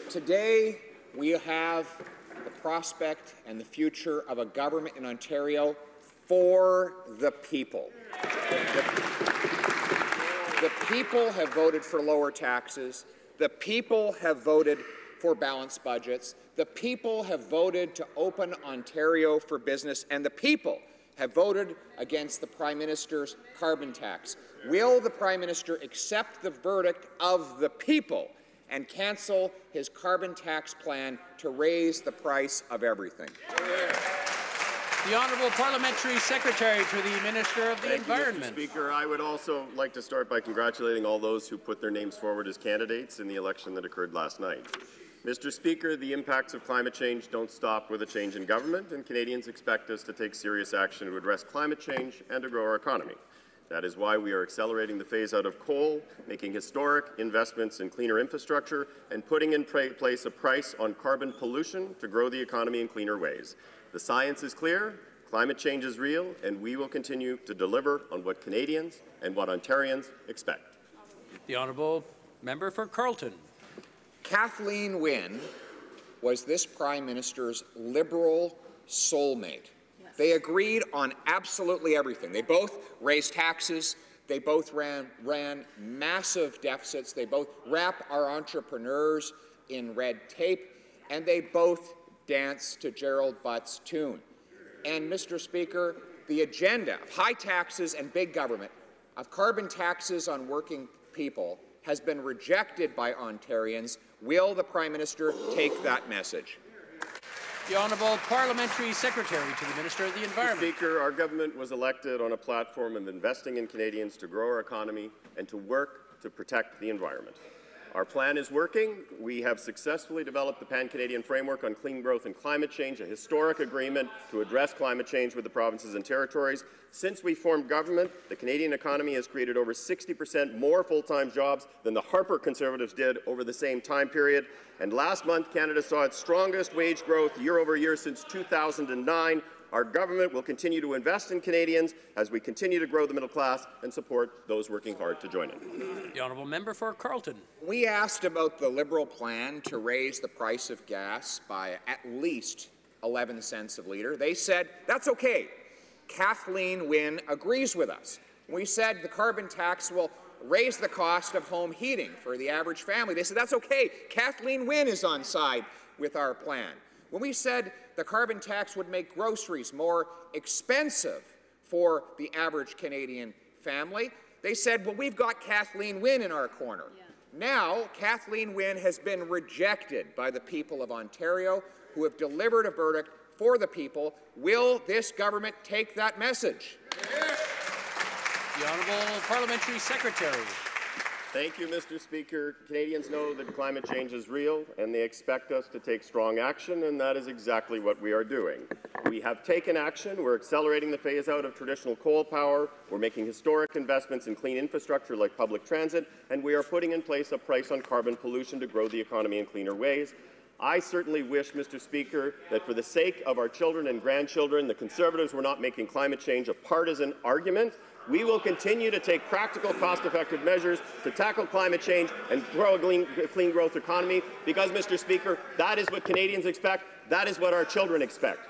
Today, we have the prospect and the future of a government in Ontario for the people. The people have voted for lower taxes. The people have voted for balanced budgets. The people have voted to open Ontario for business, and the people have voted against the Prime Minister's carbon tax. Will the Prime Minister accept the verdict of the people and cancel his carbon tax plan to raise the price of everything? The Honourable Parliamentary Secretary to the Minister of the Environment. Mr. Speaker, I would also like to start by congratulating all those who put their names forward as candidates in the election that occurred last night. Mr. Speaker, the impacts of climate change don't stop with a change in government, and Canadians expect us to take serious action to address climate change and to grow our economy. That is why we are accelerating the phase-out of coal, making historic investments in cleaner infrastructure, and putting in place a price on carbon pollution to grow the economy in cleaner ways. The science is clear, climate change is real, and we will continue to deliver on what Canadians and what Ontarians expect. The Honourable Member for Carleton. Kathleen Wynne was this Prime Minister's Liberal soulmate. Yes. They agreed on absolutely everything. They both raised taxes. They both ran massive deficits. They both wrap our entrepreneurs in red tape. And they both dance to Gerald Butt's tune. And, Mr. Speaker, the agenda of high taxes and big government, of carbon taxes on working people, has been rejected by Ontarians. Will the Prime Minister take that message? The Honourable Parliamentary Secretary to the Minister of the Environment. Mr. Speaker, our government was elected on a platform of investing in Canadians to grow our economy and to work to protect the environment. Our plan is working. We have successfully developed the Pan-Canadian Framework on Clean Growth and Climate Change, a historic agreement to address climate change with the provinces and territories. Since we formed government, the Canadian economy has created over 60% more full-time jobs than the Harper Conservatives did over the same time period. And last month, Canada saw its strongest wage growth year over year since 2009. Our government will continue to invest in Canadians as we continue to grow the middle class and support those working hard to join it. The Honourable Member for Carleton. We asked about the Liberal plan to raise the price of gas by at least 11 cents a litre. They said, that's okay. Kathleen Wynne agrees with us. We said the carbon tax will raise the cost of home heating for the average family. They said, that's okay. Kathleen Wynne is on side with our plan. When we said the carbon tax would make groceries more expensive for the average Canadian family, they said, well, we've got Kathleen Wynne in our corner. Yeah. Now, Kathleen Wynne has been rejected by the people of Ontario, who have delivered a verdict for the people. Will this government take that message? Yeah. The Honourable Parliamentary Secretary. Thank you, Mr. Speaker. Canadians know that climate change is real, and they expect us to take strong action, and that is exactly what we are doing. We have taken action. We're accelerating the phase-out of traditional coal power. We're making historic investments in clean infrastructure like public transit, and we are putting in place a price on carbon pollution to grow the economy in cleaner ways. I certainly wish, Mr. Speaker, that for the sake of our children and grandchildren, the Conservatives were not making climate change a partisan argument. We will continue to take practical, cost-effective measures to tackle climate change and grow a clean growth economy because, Mr. Speaker, that is what Canadians expect. That is what our children expect.